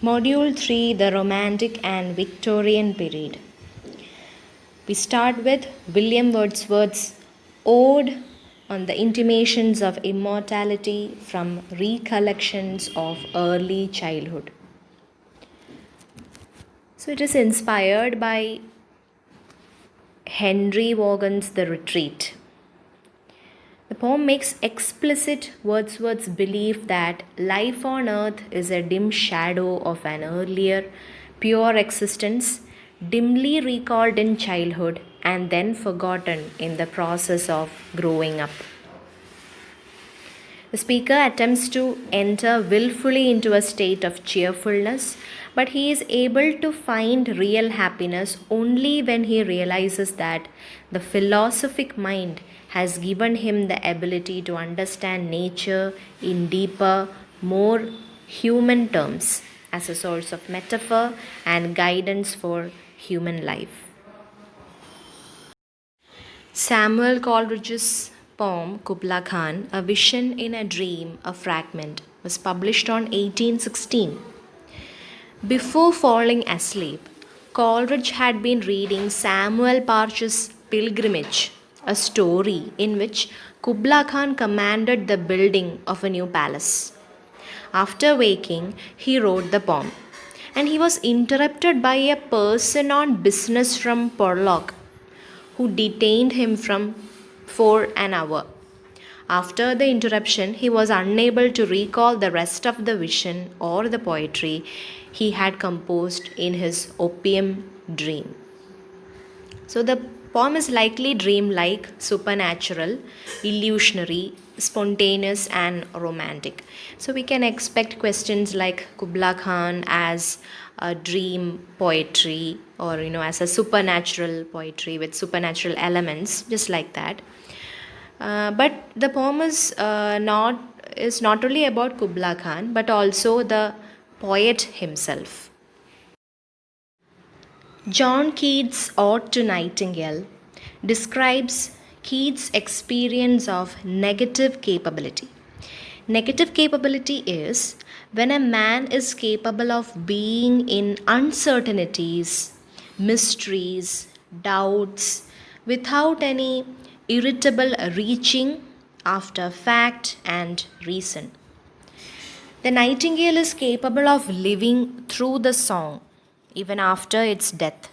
Module 3, the Romantic and Victorian period. We start with William Wordsworth's Ode on the Intimations of Immortality from Recollections of Early Childhood. So it is inspired by Henry Vaughan's The Retreat. The poem makes explicit Wordsworth's belief that life on earth is a dim shadow of an earlier, pure existence, dimly recalled in childhood and then forgotten in the process of growing up. The speaker attempts to enter willfully into a state of cheerfulness, but he is able to find real happiness only when he realizes that the philosophic mind has given him the ability to understand nature in deeper, more human terms as a source of metaphor and guidance for human life. Samuel Coleridge's poem Kubla Khan, A Vision in a Dream, a Fragment, was published on 1816. Before falling asleep, Coleridge had been reading Samuel Parch's Pilgrimage, a story in which Kubla Khan commanded the building of a new palace. After waking, he wrote the poem, and he was interrupted by a person on business from Porlock who detained him for an hour. After the interruption, he was unable to recall the rest of the vision or the poetry he had composed in his opium dream. So the poem is likely dream-like, supernatural, illusionary, spontaneous and romantic. So we can expect questions like Kubla Khan as a dream poetry or as a supernatural poetry with supernatural elements, just like that. But the poem is not only about Kubla Khan but also the poet himself. John Keats' Ode to Nightingale describes Keats' experience of negative capability. Negative capability is when a man is capable of being in uncertainties, mysteries, doubts, without any irritable reaching after fact and reason. The nightingale is capable of living through the song even after its death,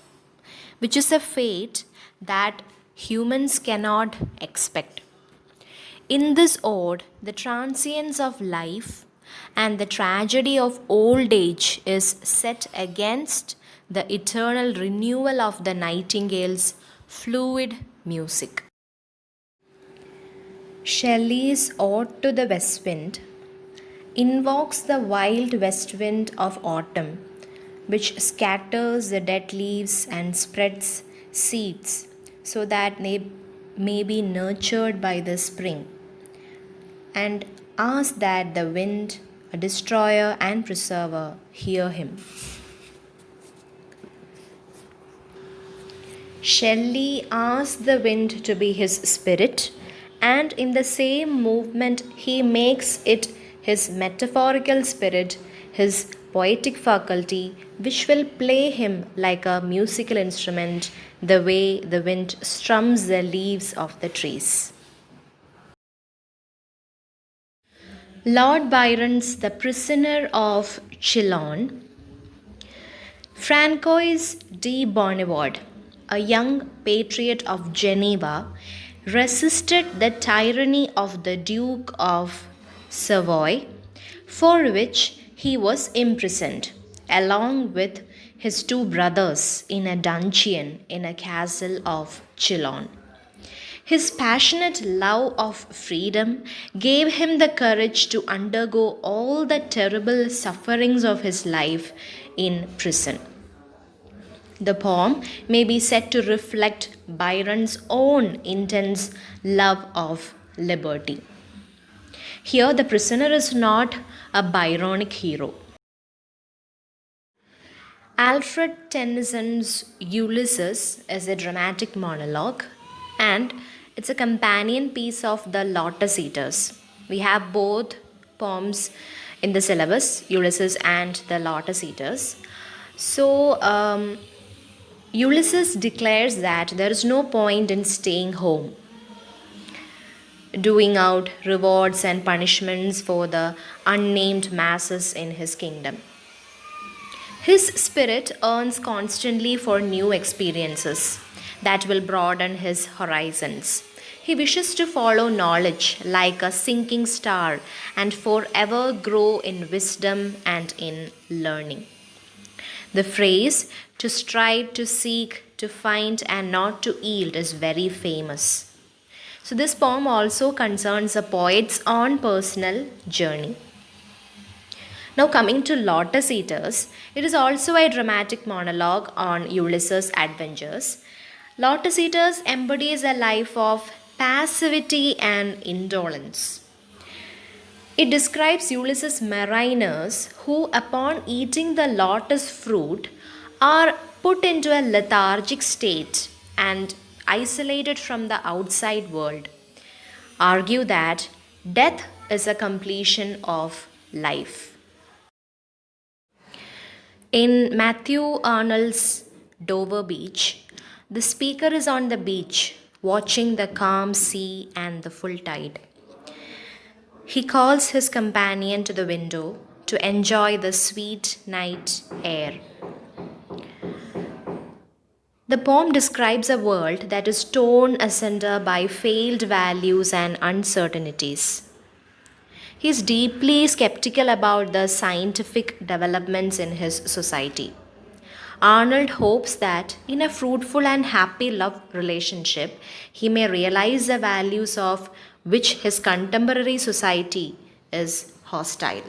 which is a fate that humans cannot expect. In this ode, the transience of life and the tragedy of old age is set against the eternal renewal of the nightingale's fluid music. Shelley's Ode to the West Wind invokes the wild west wind of autumn, which scatters the dead leaves and spreads seeds so that they may be nurtured by the spring, and asks that the wind, a destroyer and preserver, hear him. Shelley asks the wind to be his spirit, and in the same movement, he makes it his metaphorical spirit, his poetic faculty, which will play him like a musical instrument, the way the wind strums the leaves of the trees. Lord Byron's The Prisoner of Chillon. Francois de Bonnevard, a young patriot of Geneva, resisted the tyranny of the Duke of Savoy, for which he was imprisoned, along with his two brothers, in a dungeon in a castle of Chillon. His passionate love of freedom gave him the courage to undergo all the terrible sufferings of his life in prison. The poem may be said to reflect Byron's own intense love of liberty. Here, the prisoner is not a Byronic hero. Alfred Tennyson's Ulysses is a dramatic monologue, and it's a companion piece of The Lotus Eaters. We have both poems in the syllabus, Ulysses and the Lotus Eaters. So, Ulysses declares that there is no point in staying home, doing out rewards and punishments for the unnamed masses in his kingdom. His spirit yearns constantly for new experiences that will broaden his horizons. He wishes to follow knowledge like a sinking star and forever grow in wisdom and in learning. The phrase to strive, to seek, to find, and not to yield is very famous. So, this poem also concerns a poet's own personal journey. Now, coming to Lotus Eaters, it is also a dramatic monologue on Ulysses' adventures. Lotus Eaters embodies a life of passivity and indolence. It describes Ulysses' mariners who, upon eating the lotus fruit, are put into a lethargic state and isolated from the outside world. Argue that death is a completion of life. In Matthew Arnold's Dover Beach, the speaker is on the beach watching the calm sea and the full tide. He calls his companion to the window to enjoy the sweet night air. The poem describes a world that is torn asunder by failed values and uncertainties. He is deeply skeptical about the scientific developments in his society. Arnold hopes that in a fruitful and happy love relationship, he may realize the values of which his contemporary society is hostile.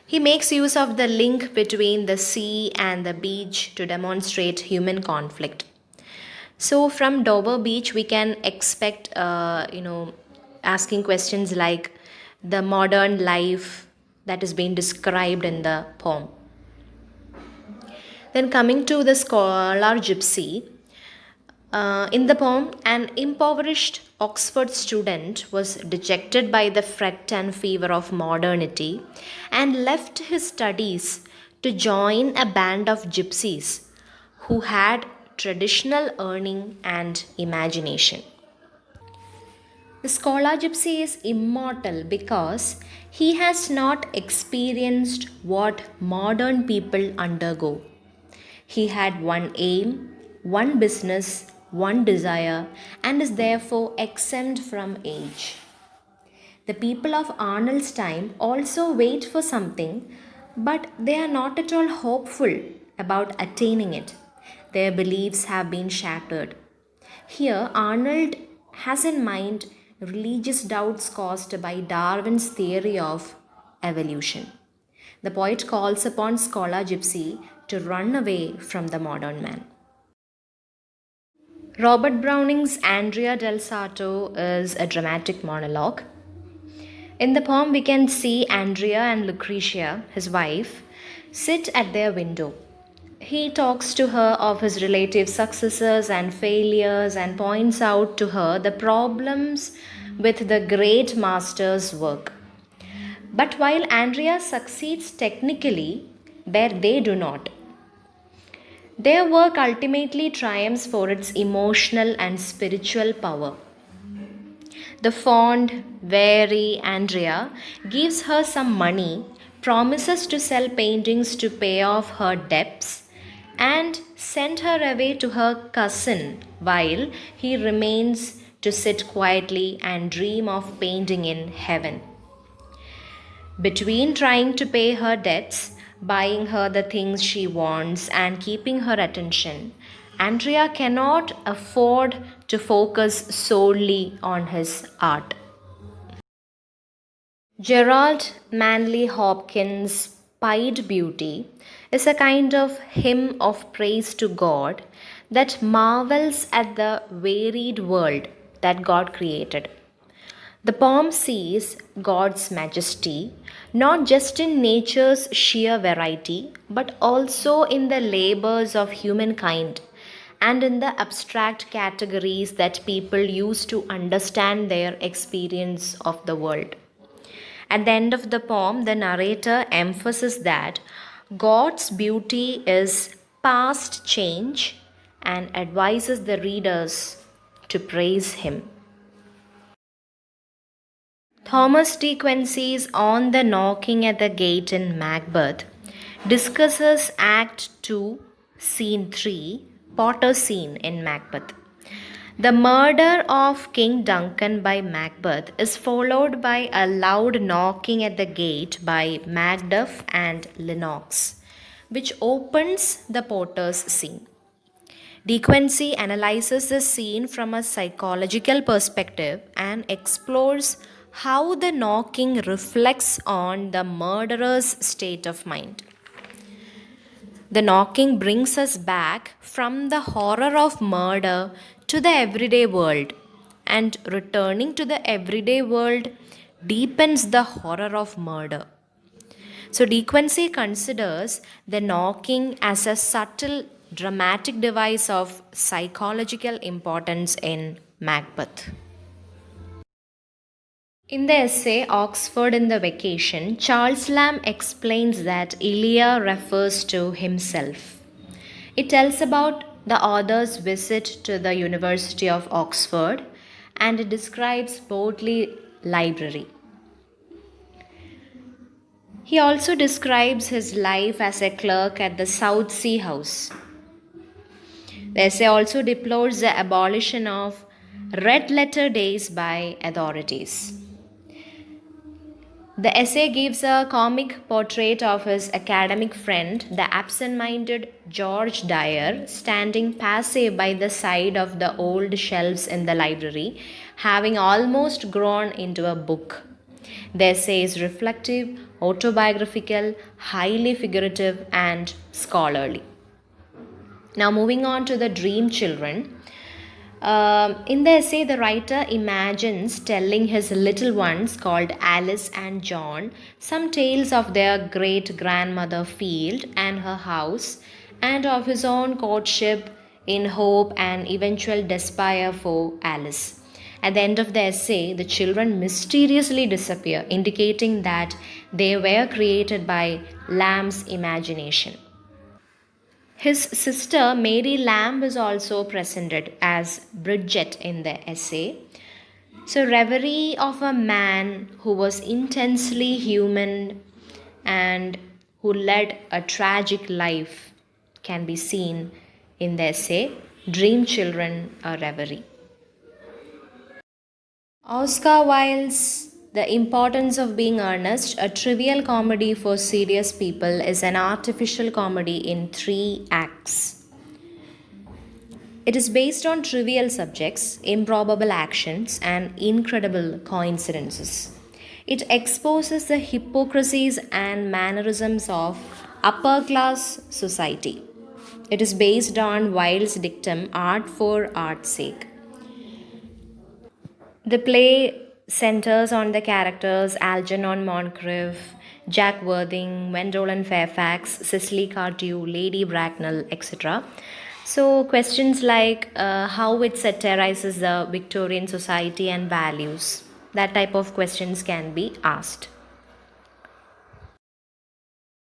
He makes use of the link between the sea and the beach to demonstrate human conflict. So, from Dover Beach, we can expect, asking questions like the modern life that is being described in the poem. Then, coming to the scholar gypsy, in the poem, an impoverished Oxford student was dejected by the fret and fever of modernity and left his studies to join a band of gypsies who had traditional earning and imagination. The scholar gypsy is immortal because he has not experienced what modern people undergo. He had one aim, one business, one desire, and is therefore exempt from age. The people of Arnold's time also wait for something, but they are not at all hopeful about attaining it. Their beliefs have been shattered. Here, Arnold has in mind religious doubts caused by Darwin's theory of evolution. The poet calls upon scholar gypsy to run away from the modern man. Robert Browning's Andrea del Sarto is a dramatic monologue. In the poem, we can see Andrea and Lucretia, his wife, sit at their window. He talks to her of his relative successes and failures and points out to her the problems with the great master's work. But while Andrea succeeds technically, where they do not, their work ultimately triumphs for its emotional and spiritual power. The fond, wary Andrea gives her some money, promises to sell paintings to pay off her debts, and send her away to her cousin while he remains to sit quietly and dream of painting in heaven. Between trying to pay her debts, buying her the things she wants, and keeping her attention, Andrea cannot afford to focus solely on his art. Gerald Manley Hopkins' Pied Beauty is a kind of hymn of praise to God that marvels at the varied world that God created. The poem sees God's majesty not just in nature's sheer variety, but also in the labors of humankind and in the abstract categories that people use to understand their experience of the world. At the end of the poem, the narrator emphasizes that God's beauty is past change and advises the readers to praise Him. Thomas De Quincey's On the Knocking at the Gate in Macbeth discusses Act 2, Scene 3, Potter's scene in Macbeth. The murder of King Duncan by Macbeth is followed by a loud knocking at the gate by Macduff and Lennox, which opens the Potter's scene. De Quincey analyzes the scene from a psychological perspective and explores how the knocking reflects on the murderer's state of mind. The knocking brings us back from the horror of murder to the everyday world, and returning to the everyday world deepens the horror of murder. So, De Quincey considers the knocking as a subtle dramatic device of psychological importance in Macbeth. In the essay Oxford in the Vacation, Charles Lamb explains that Elia refers to himself. It tells about the author's visit to the University of Oxford, and it describes Bodley Library. He also describes his life as a clerk at the Southsea House. The essay also deplores the abolition of red letter days by authorities. The essay gives a comic portrait of his academic friend, the absent minded George Dyer, standing passive by the side of the old shelves in the library, having almost grown into a book. The essay is reflective, autobiographical, highly figurative, and scholarly. Now, moving on to the Dream Children. In the essay, the writer imagines telling his little ones, called Alice and John, some tales of their great grandmother Field and her house, and of his own courtship in hope and eventual despair for Alice. At the end of the essay, the children mysteriously disappear, indicating that they were created by Lamb's imagination. His sister Mary Lamb is also presented as Bridget in the essay. So, reverie of a man who was intensely human and who led a tragic life can be seen in the essay Dream Children, a Reverie. Oscar Wilde's The Importance of Being Earnest, a trivial comedy for serious people, is an artificial comedy in 3 acts. It is based on trivial subjects, improbable actions, and incredible coincidences. It exposes the hypocrisies and mannerisms of upper class society. It is based on Wilde's dictum, art for art's sake. The play centers on the characters Algernon Moncrief, Jack Worthing, Gwendolyn Fairfax, Cecily Cardew, Lady Bracknell, etc. So, questions like how it satirizes the Victorian society and values, that type of questions can be asked.